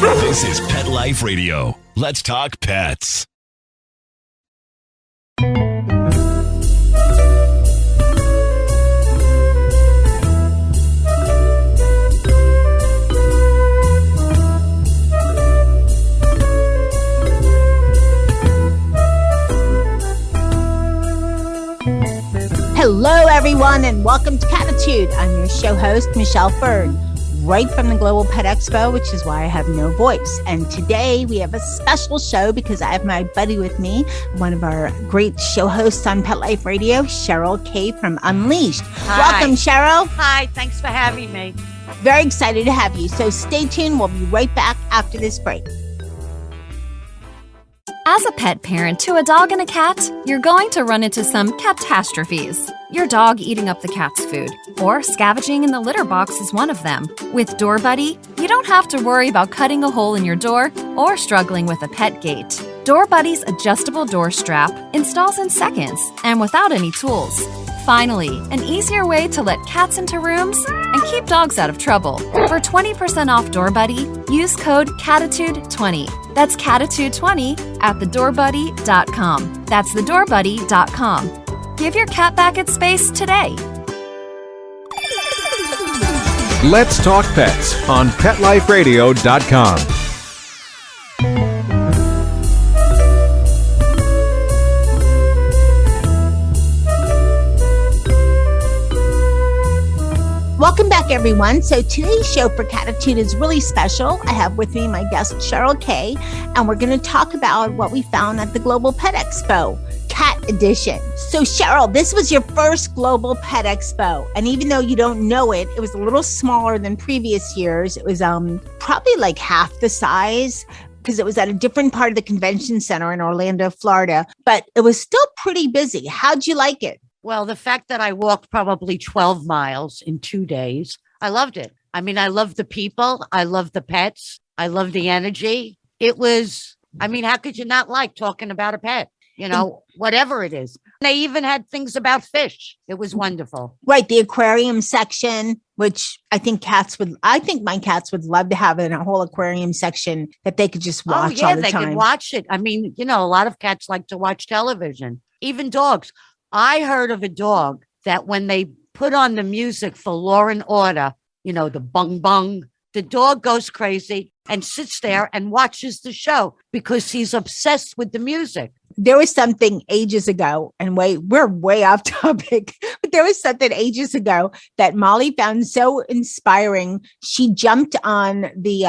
This is Pet Life Radio. Let's talk pets. Hello, everyone, and welcome to Cattitude. I'm your show host, Michelle Fern, right from the Global Pet Expo, which is why I have no voice. And today we have a special show because I have my buddy with me, one of our great show hosts on Pet Life Radio, Cheryl Kaye from Unleashed. Hi. Welcome, Cheryl. Hi, thanks for having me. Very excited to have you. So stay tuned. We'll be right back after this break. As a pet parent to a dog and a cat, you're going to run into some catastrophes. Your dog eating up the cat's food, or scavenging in the litter box is one of them. With Door Buddy, you don't have to worry about cutting a hole in your door or struggling with a pet gate. Door Buddy's adjustable door strap installs in seconds and without any tools. Finally, an easier way to let cats into rooms and keep dogs out of trouble. For 20% off Door Buddy, use code Cattitude20. That's Cattitude20 at thedoorbuddy.com. That's thedoorbuddy.com. Give your cat back its space today. Let's Talk Pets on PetLifeRadio.com. Welcome back, everyone. So today's show for Cattitude is really special. I have with me my guest, Cheryl Kaye, and we're going to talk about what we found at the Global Pet Expo, Cat Edition. So Cheryl, this was your first Global Pet Expo. And even though you don't know it, it was a little smaller than previous years. It was probably like half the size because it was at a different part of the convention center in Orlando, Florida. But it was still pretty busy. How'd you like it? Well, the fact that I walked probably 12 miles in 2 days, I loved it. I mean, I love the people. I love the pets. I love the energy. It was, I mean, how could you not like talking about a pet? You know, whatever it is. They even had things about fish. It was wonderful. Right. The aquarium section, which I think my cats would love to have in a whole aquarium section that they could just watch all the time. They could watch it. I mean, you know, a lot of cats like to watch television, even dogs. I heard of a dog that when they put on the music for Law and Order, you know, the bung bung, the dog goes crazy and sits there and watches the show because he's obsessed with the music. There was something ages ago, and we're way off topic, but there was something ages ago that Molly found so inspiring. She jumped on we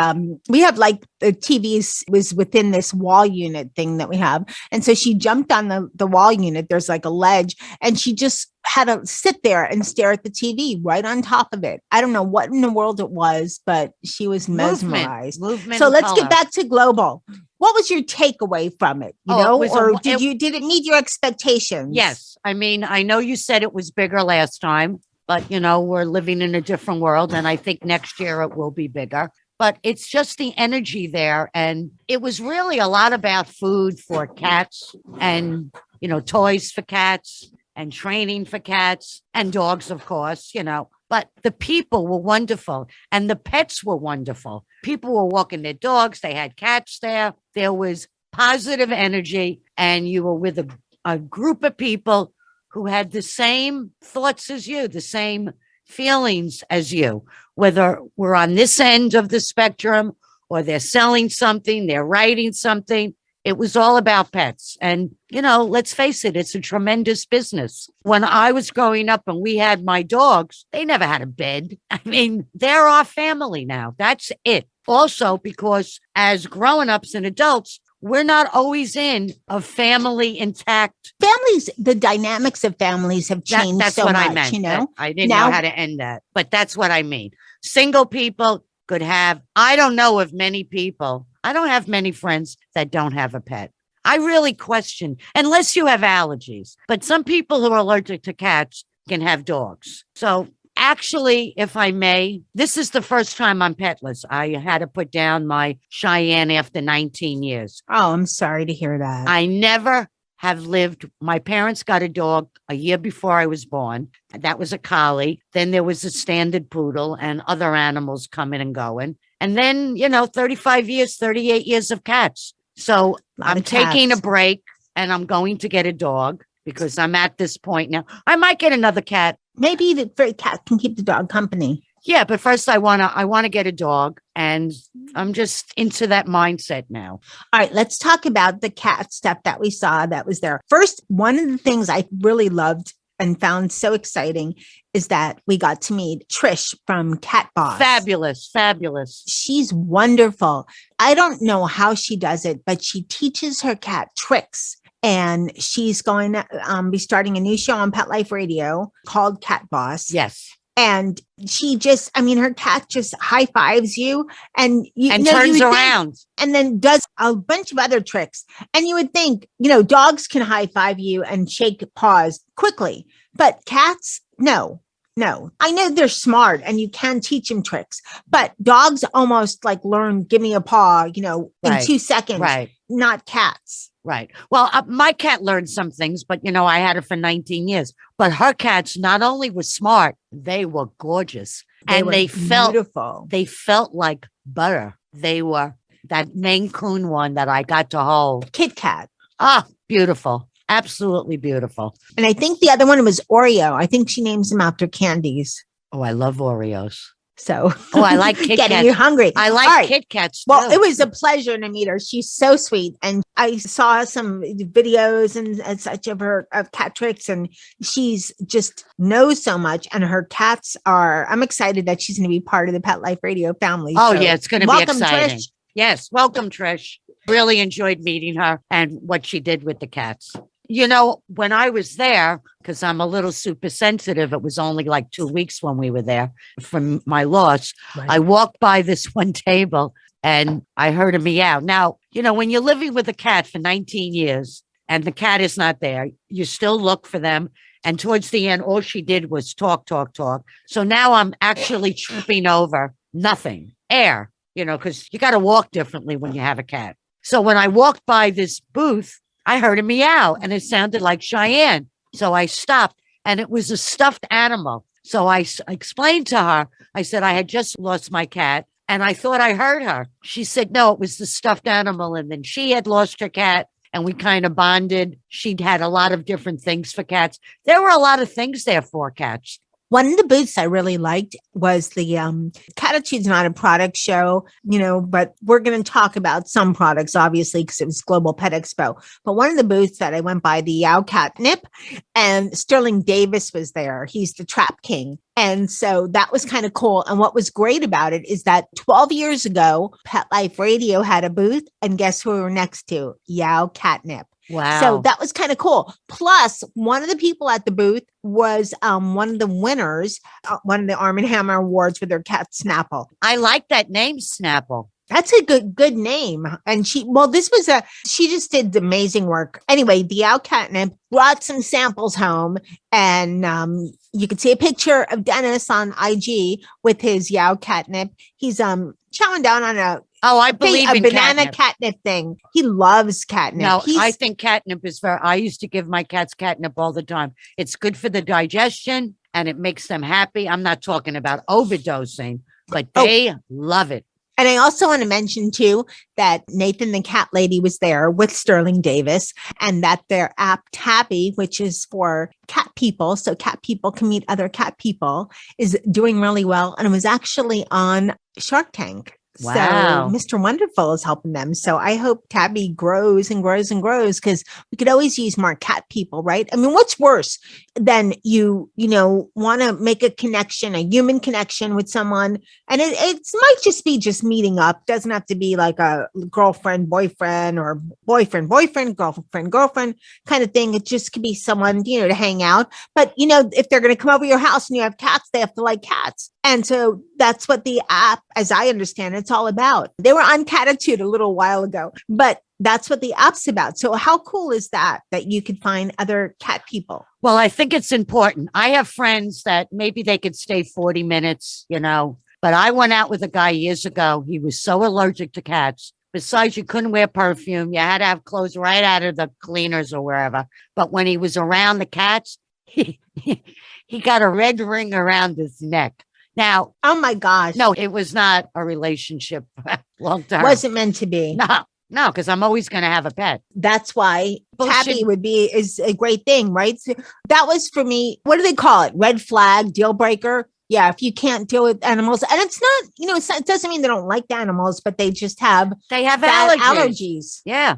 have like the TV was within this wall unit thing that we have. And so she jumped on the wall unit. There's like a ledge, and she just had to sit there and stare at the TV right on top of it. I don't know what in the world it was, but she was mesmerized. Movement so let's color. get back to Global. What was your takeaway from it? Did it meet your expectations? Yes. I mean, I know you said it was bigger last time, but you know, we're living in a different world. And I think next year it will be bigger, but it's just the energy there. And it was really a lot about food for cats and, you know, toys for cats and training for cats and dogs, of course, you know. But the people were wonderful and the pets were wonderful. People were walking their dogs. They had cats there. There was positive energy, and you were with a group of people who had the same thoughts as you, the same feelings as you, whether we're on this end of the spectrum or they're selling something, they're writing something. It was all about pets. And, you know, let's face it, it's a tremendous business. When I was growing up and we had my dogs, they never had a bed. I mean, they're our family now. That's it. Also, because as grown-ups and adults, we're not always in a family intact. Families, the dynamics of families have changed that's so what much, I meant. you know? I didn't know how to end that, but that's what I mean. Single people could have, I don't know of many people. I don't have many friends that don't have a pet. I really question, unless you have allergies, but some people who are allergic to cats can have dogs. So actually, if I may, this is the first time I'm petless. I had to put down my Cheyenne after 19 years. Oh, I'm sorry to hear that. I never have lived. My parents got a dog a year before I was born. That was a collie. Then there was a standard poodle and other animals coming and going. And then, 35 years, 38 years of cats. So I'm taking a break and I'm going to get a dog because I'm at this point now. I might get another cat. Maybe the cat can keep the dog company. Yeah, but first I wanna get a dog, and I'm just into that mindset now. All right, let's talk about the cat stuff that we saw that was there. First, one of the things I really loved and found so exciting is that we got to meet Trish from Cat Boss. Fabulous. She's wonderful. I don't know how she does it, but she teaches her cat tricks. And she's going to be starting a new show on Pet Life Radio called Cat Boss. Yes. And she just, her cat just high fives you and turns around and then does a bunch of other tricks. And you would think, dogs can high five you and shake paws quickly, but cats, no. I know they're smart and you can teach them tricks, but dogs almost like learn, give me a paw, in 2 seconds, right? Not cats. Right. Well, my cat learned some things, but I had her for 19 years. But her cats not only were smart, they were gorgeous. They felt beautiful. They felt like butter. They were that Maine Coon one that I got to hold. Kit Kat. Ah, beautiful. Absolutely beautiful. And I think the other one was Oreo. I think she names them after candies. Oh, I love Oreos. So, I like Kit Kats. Getting you hungry. I like Kit Kats too. Well, it was a pleasure to meet her. She's so sweet, and I saw some videos and such of her cat tricks, and she's just knows so much. And her cats are. I'm excited that she's going to be part of the Pet Life Radio family. Oh yeah, it's going to be exciting. Trish. Yes, welcome, Trish. Really enjoyed meeting her and what she did with the cats. When I was there, because I'm a little super sensitive, it was only like 2 weeks when we were there from my loss. Right. I walked by this one table and I heard a meow. Now, when you're living with a cat for 19 years and the cat is not there, you still look for them. And towards the end, all she did was talk. So now I'm actually tripping over nothing, air, because you got to walk differently when you have a cat. So when I walked by this booth, I heard a meow and it sounded like Cheyenne. So I stopped and it was a stuffed animal. So I explained to her, I said, I had just lost my cat and I thought I heard her. She said, no, it was the stuffed animal. And then she had lost her cat and we kind of bonded. She'd had a lot of different things for cats. There were a lot of things there for cats. One of the booths I really liked was the Cattitude's not a product show, but we're going to talk about some products, obviously, because it was Global Pet Expo. But one of the booths that I went by, the Yow Catnip, and Sterling Davis was there. He's the trap king. And so that was kind of cool. And what was great about it is that 12 years ago, Pet Life Radio had a booth. And guess who we were next to? Yow Catnip. Wow. So that was kind of cool. Plus, one of the people at the booth was one of the winners, one of the Arm & Hammer Awards with their cat Snapple. I like that name, Snapple. That's a good name. And she just did amazing work. Anyway, the Yow Catnip brought some samples home and you can see a picture of Dennis on IG with his Yow Catnip. He's chowing down on a banana catnip thing. He loves catnip. No, I think catnip is I used to give my cats catnip all the time. It's good for the digestion and it makes them happy. I'm not talking about overdosing, but they love it. And I also want to mention, too, that Nathan the Cat Lady was there with Sterling Davis and that their app Tabby, which is for cat people, so cat people can meet other cat people, is doing really well. And it was actually on Shark Tank. Wow. So Mr. Wonderful is helping them. So I hope Tabby grows and grows and grows because we could always use more cat people, right? I mean, what's worse than you want to make a connection, a human connection with someone. And it might just be meeting up. Doesn't have to be like a girlfriend, boyfriend or boyfriend, girlfriend kind of thing. It just could be someone, to hang out. But, if they're going to come over your house and you have cats, they have to like cats. And so that's what the app, as I understand it, it's all about. They were on Cattitude a little while ago, but that's what the app's about. So how cool is that you could find other cat people? Well, I think it's important. I have friends that maybe they could stay 40 minutes, but I went out with a guy years ago. He was so allergic to cats Besides, you couldn't wear perfume. You had to have clothes right out of the cleaners or wherever. But when he was around the cats, he got a red ring around his neck. Now, Oh my gosh. no, it was not a relationship long term. Wasn't meant to be. No, because I'm always going to have a pet. That's why Bullshit. Tabby is a great thing, right? So that was for me. What do they call it? Red flag, deal breaker. Yeah, if you can't deal with animals, and it's not, it doesn't mean they don't like the animals, but they just have bad allergies. Yeah.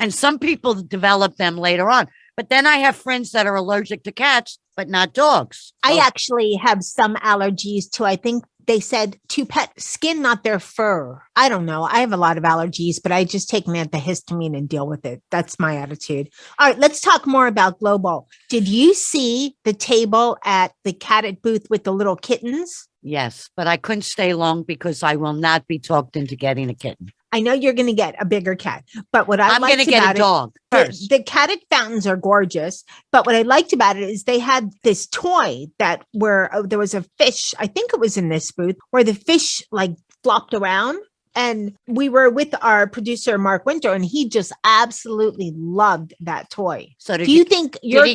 And some people develop them later on. But then I have friends that are allergic to cats, but not dogs. I actually have some allergies too. I think they said to pet skin, not their fur. I don't know. I have a lot of allergies, but I just take an antihistamine and deal with it. That's my attitude. All right, let's talk more about Global. Did you see the table at the Cat booth with the little kittens? Yes, but I couldn't stay long because I will not be talked into getting a kitten. I know you're going to get a bigger cat, but what I'm going to get a dog first. The Catted fountains are gorgeous, but what I liked about it is they had this toy that where there was a fish. I think it was in this booth where the fish like flopped around. And we were with our producer, Mark Winter, and he just absolutely loved that toy. So do you think your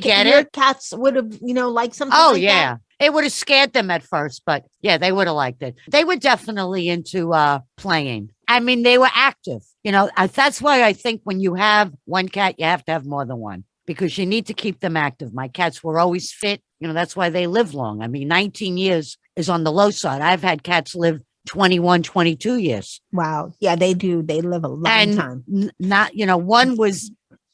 cats would have, liked something like that? It would have scared them at first, but yeah, they would have liked it. They were definitely into playing. I mean, they were active. That's why I think when you have one cat, you have to have more than one because you need to keep them active. My cats were always fit. That's why they live long. I mean, 19 years is on the low side. I've had cats live 21, 22 years. Wow. Yeah, they do. They live a long time.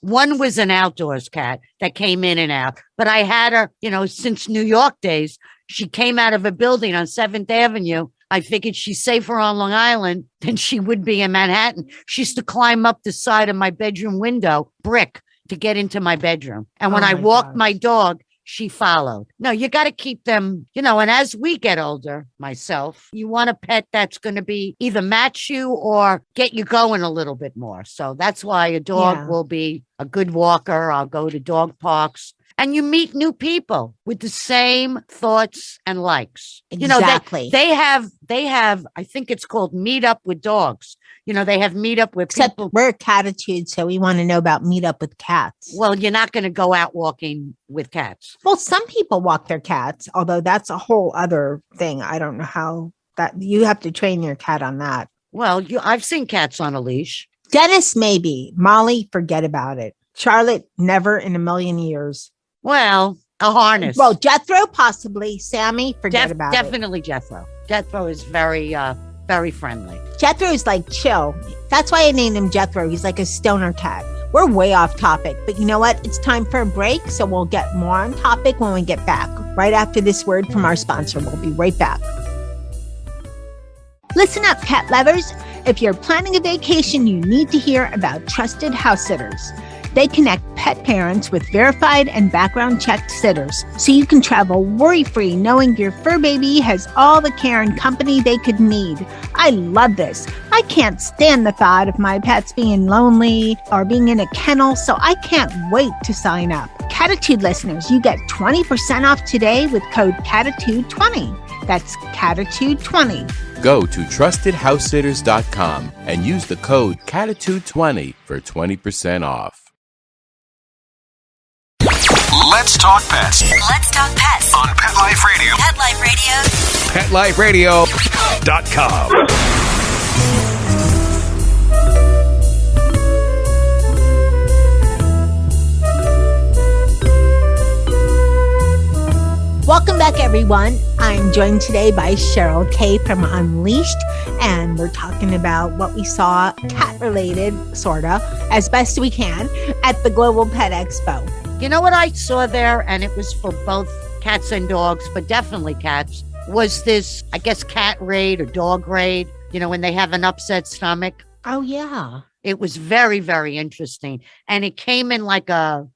One was an outdoors cat that came in and out, but I had her, since New York days. She came out of a building on 7th Avenue. I figured she's safer on Long Island than she would be in Manhattan. She used to climb up the side of my bedroom window, brick, to get into my bedroom. And when I walked my dog, she followed. No, you got to keep them, and as we get older, myself, you want a pet that's going to be either match you or get you going a little bit more. So that's why a dog will be a good walker. I'll go to dog parks. And you meet new people with the same thoughts and likes. Exactly. They have, I think it's called Meet Up with Dogs. They have Meet Up with Except people. We're Cattitude, so we want to know about Meet Up with Cats. Well, you're not going to go out walking with cats. Well, some people walk their cats, although that's a whole other thing. I don't know how that you have to train your cat on that. Well, I've seen cats on a leash. Dennis, maybe. Molly, forget about it. Charlotte, never in a million years. Well, a harness. Well, Jethro, possibly. Sammy, forget about it. Definitely Jethro. Jethro is very, very friendly. Jethro is like chill. That's why I named him Jethro. He's like a stoner cat. We're way off topic, but you know what? It's time for a break, so we'll get more on topic when we get back. Right after this word from our sponsor. We'll be right back. Listen up, cat lovers. If you're planning a vacation, you need to hear about trusted house sitters. They connect pet parents with verified and background checked sitters, so you can travel worry-free knowing your fur baby has all the care and company they could need. I love this. I can't stand the thought of my pets being lonely or being in a kennel, so I can't wait to sign up. Cattitude listeners, you get 20% off today with code Cattitude20. That's Cattitude20. Go to TrustedHouseSitters.com and use the code Cattitude20 for 20% off. Let's talk pets. Let's talk pets On Pet Life Radio. Pet Life Radio. PetLifeRadio.com. Welcome back, everyone. I'm joined today by Cheryl Kaye from Unleashed, and we're talking about what we saw cat-related, sort of, as best we can, at the Global Pet Expo. You know what I saw there, and it was for both cats and dogs, but definitely cats, was this, I guess, cat raid or dog raid, when they have an upset stomach. Oh, yeah. It was very, very interesting. And it came in like a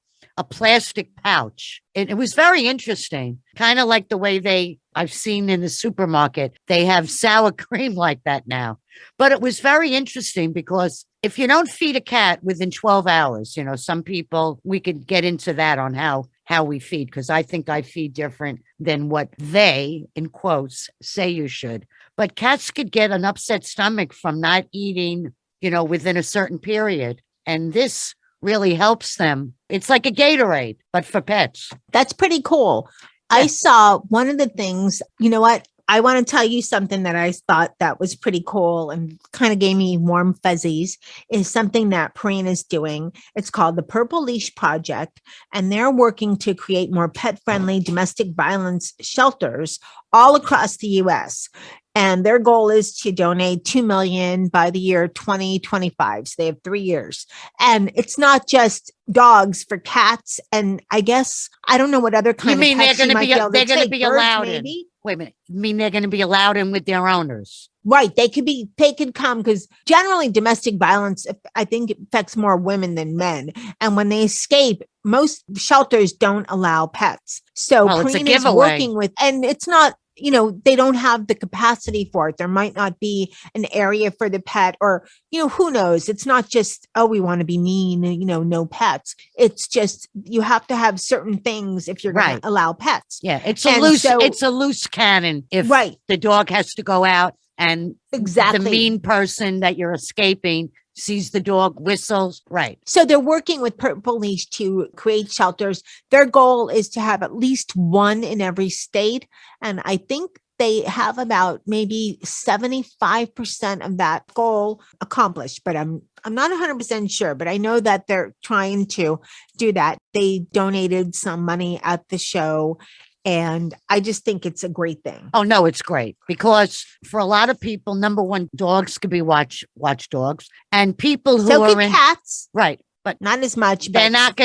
plastic pouch. It was very interesting, kind of like the way I've seen in the supermarket. They have sour cream like that now. But it was very interesting because if you don't feed a cat within 12 hours, some people, we could get into that on how we feed, because I think I feed different than what they, in quotes, say you should. But cats could get an upset stomach from not eating, within a certain period. And this really helps them. It's like a Gatorade, but for pets. That's pretty cool. Yeah. I saw one of the things, you know what? I want to tell you something that I thought that was pretty cool and kind of gave me warm fuzzies is something that Preen is doing. It's called the Purple Leash Project, and they're working to create more pet-friendly domestic violence shelters all across the U.S. And their goal is to donate 2 million by the year 2025. So they have 3 years. And it's not just dogs for cats. And I guess, I don't know what other kind You mean of pets they're going to be birds, allowed in? maybe? Wait a minute. You mean they're going to be allowed in with their owners? Right. They could come because generally domestic violence, I think it affects more women than men. And when they escape, most shelters don't allow pets. So Well, it's a Preen is giveaway. working with, and it's not, they don't have the capacity for it. There might not be an area for the pet or, who knows? It's not just, oh, we want to be mean, no pets. It's just, you have to have certain things if you're going Right. to allow pets. Yeah, it's And a loose cannon if Right. the dog has to go out and Exactly. the mean person that you're escaping sees the dog, whistles. Right. So they're working with Purple Leash to create shelters. Their goal is to have at least one in every state. And I think they have about maybe 75% of that goal accomplished, but I'm not 100% sure, but I know that they're trying to do that. They donated some money at the show. And I just think it's a great thing. Oh, no, it's great because for a lot of people, number one, dogs could be watch dogs, and people who So are can in cats, right, but not as much. they're But not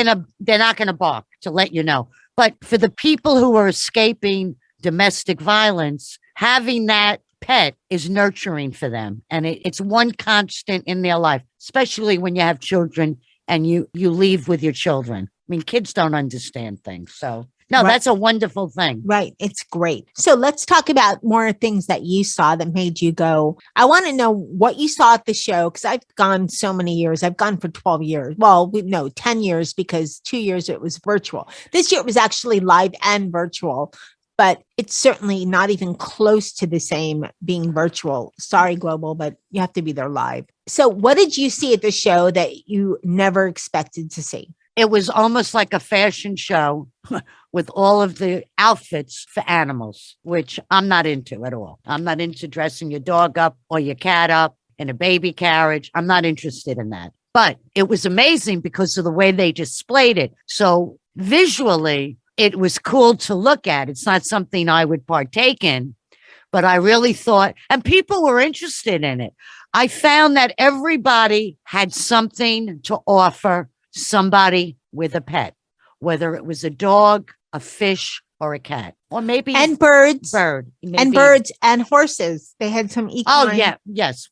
gonna bark, to let you know. But for the people who are escaping domestic violence, having that pet is nurturing for them, and it's one constant in their life, especially when you have children and you leave with your children. I mean, kids don't understand things, so. No, Right. that's a wonderful thing. Right. It's great. So let's talk about more things that you saw that made you go. I want to know what you saw at the show because I've gone so many years. I've gone for 12 years. Well, 10 years because 2 years it was virtual. This year it was actually live and virtual, but it's certainly not even close to the same being virtual. Sorry, Global, but you have to be there live. So what did you see at the show that you never expected to see? It was almost like a fashion show with all of the outfits for animals, which I'm not into at all. I'm not into dressing your dog up or your cat up in a baby carriage. I'm not interested in that. But it was amazing because of the way they displayed it. So visually, it was cool to look at. It's not something I would partake in, but I really thought, and people were interested in it. I found that everybody had something to offer somebody with a pet, whether it was a dog, a fish, or a cat, or maybe And birds. bird, And maybe- birds and horses. They had some equine Oh yeah, yes.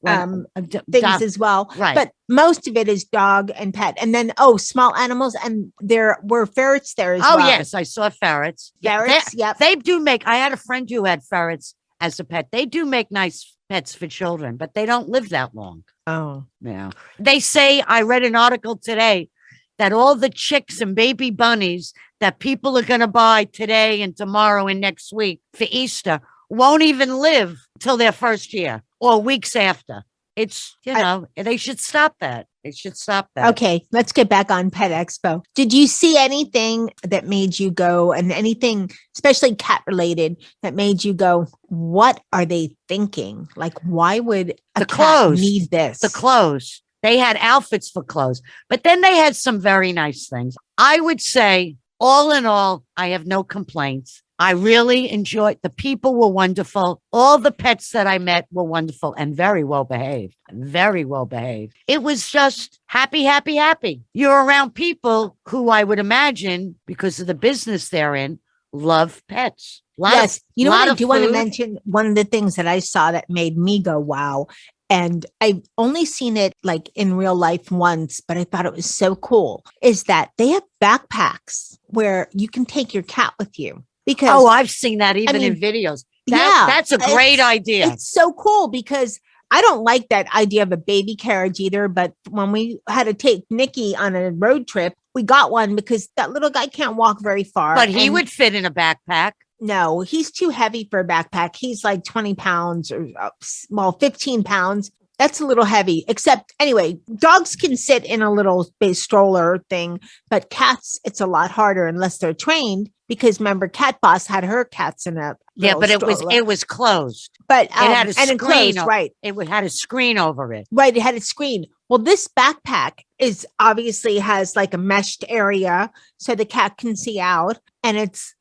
things as well. right. But most of it is dog and pet. And then, small animals. And there were ferrets there as well. Oh yes, I saw ferrets. Yeah, Ferrets, yep. They do make. I had a friend who had ferrets as a pet. They do make nice pets for children, but they don't live that long. Oh. Yeah. They say, I read an article today that all the chicks and baby bunnies that people are going to buy today and tomorrow and next week for Easter won't even live till their first year or weeks after. It's, they should stop that. They should stop that. Okay, let's get back on Pet Expo. Did you see anything that made you go, and anything, especially cat related, that made you go, what are they thinking? Like, why would a The cat clothes. need this? The clothes. They had outfits for clothes, but then they had some very nice things. I would say, all in all, I have no complaints. I really enjoyed. The people were wonderful. All the pets that I met were wonderful and very well behaved. Very well behaved. It was just happy, happy, happy. You're around people who I would imagine, because of the business they're in, love pets. Yes. You know what? I of do want to food. mention one of the things that I saw that made me go, wow. And I've only seen it like in real life once, but I thought it was so cool, is that they have backpacks where you can take your cat with you. Because Oh, I've seen that even in mean, videos. yeah, That's a great it's- idea. It's so cool because I don't like that idea of a baby carriage either. But when we had to take Nikki on a road trip, we got one because that little guy can't walk very far. But he and- would fit in a backpack. No, he's too heavy for a backpack. He's like 20 pounds or 15 pounds. That's a little heavy, except anyway, dogs can sit in a little base stroller thing, but cats, it's a lot harder unless they're trained because remember Cat Boss had her cats in a little but stroller. it was closed. But It had a and screen. enclosed, right. It had a screen over it. Right, it had a screen. Well, this backpack is obviously has like a meshed area so the cat can see out, and it's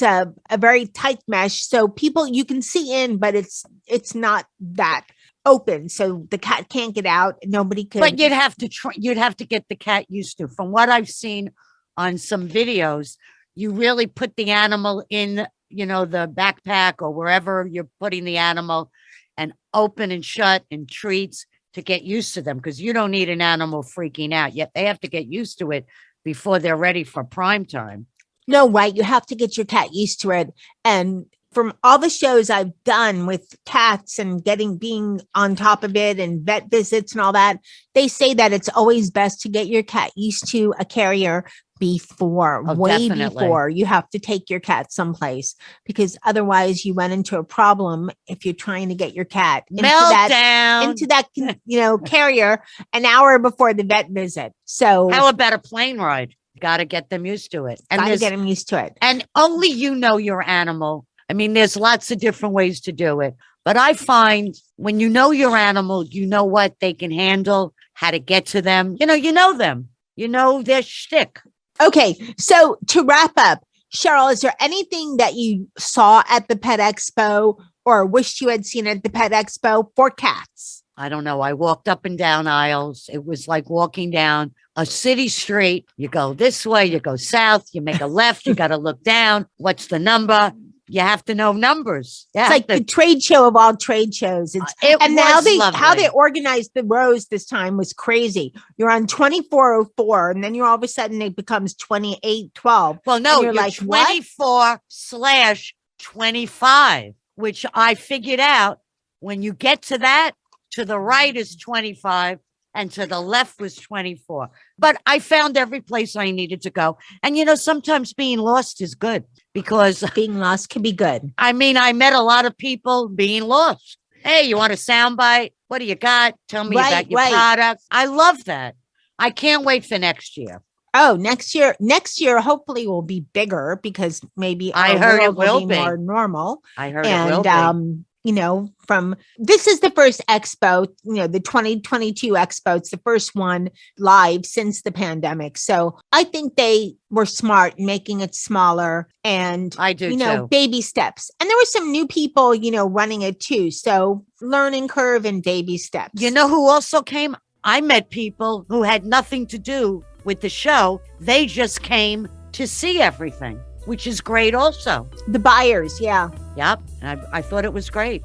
a very tight mesh, so people you can see in, but it's not that open, so the cat can't get out. Nobody could. But you'd have to get the cat used to. From what I've seen on some videos, you really put the animal in, the backpack or wherever you're putting the animal, and open and shut and treats to get used to them, because you don't need an animal freaking out. Yet they have to get used to it before they're ready for prime time. No, right. You have to get your cat used to it. And from all the shows I've done with cats and being on top of it and vet visits and all that, they say that it's always best to get your cat used to a carrier way before you have to take your cat someplace, because otherwise you run into a problem if you're trying to get your cat into that carrier an hour before the vet visit. So how about a plane ride? Got to get them used to it. And got to get them used to it. And only your animal. I mean, there's lots of different ways to do it. But I find when you know your animal, you know what they can handle, how to get to them. You know them. You know their shtick. Okay, so to wrap up, Cheryl, is there anything that you saw at the Pet Expo or wished you had seen at the Pet Expo for cats? I don't know. I walked up and down aisles. It was like walking down a city street. You go this way, you go south, you make a left, you got to look down. What's the number? You have to know numbers. It's like the trade show of all trade shows. How they organized the rows this time was crazy. You're on 2404, and then all of a sudden it becomes 2812. Well, no, you're like 24/25, which I figured out when you get to that, to the right is 25 and to the left was 24. But I found every place I needed to go. And, sometimes being lost is good, because being lost can be good. I mean, I met a lot of people being lost. Hey, you want a soundbite? What do you got? Tell me about your product. I love that. I can't wait for next year. Oh, next year, hopefully will be bigger, because maybe I heard it will be more normal. I heard it will be. This is the first expo, the 2022 expo. It's the first one live since the pandemic. So I think they were smart in making it smaller, and I do too. Baby steps. And there were some new people, running it too. So learning curve and baby steps. You know who also came? I met people who had nothing to do with the show. They just came to see everything, which is great also. The buyers, yeah. Yep. And I thought it was great.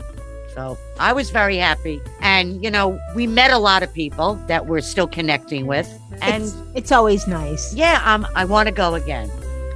So I was very happy. And, we met a lot of people that we're still connecting with. And it's always nice. Yeah, I want to go again.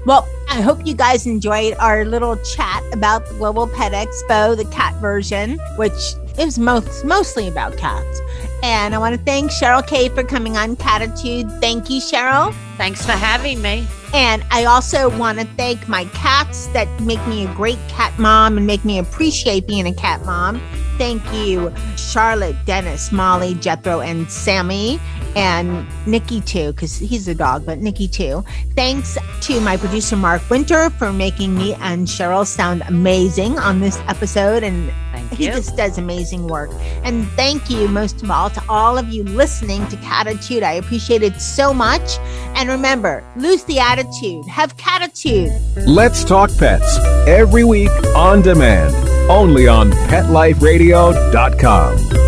Well, I hope you guys enjoyed our little chat about the Global Pet Expo, the cat version, which is mostly about cats. And I want to thank Cheryl Kaye for coming on Cattitude. Thank you, Cheryl. Thanks for having me. And I also want to thank my cats that make me a great cat mom and make me appreciate being a cat mom. Thank you, Charlotte, Dennis, Molly, Jethro, and Sammy, and Nikki too, because he's a dog, but Nikki too. Thanks to my producer, Mark Winter, for making me and Cheryl sound amazing on this episode. And he just does amazing work. And thank you most of all to all of you listening to Cattitude. I appreciate it so much. And remember, lose the attitude, have Cattitude. Let's Talk Pets, every week on demand, only on PetLifeRadio.com.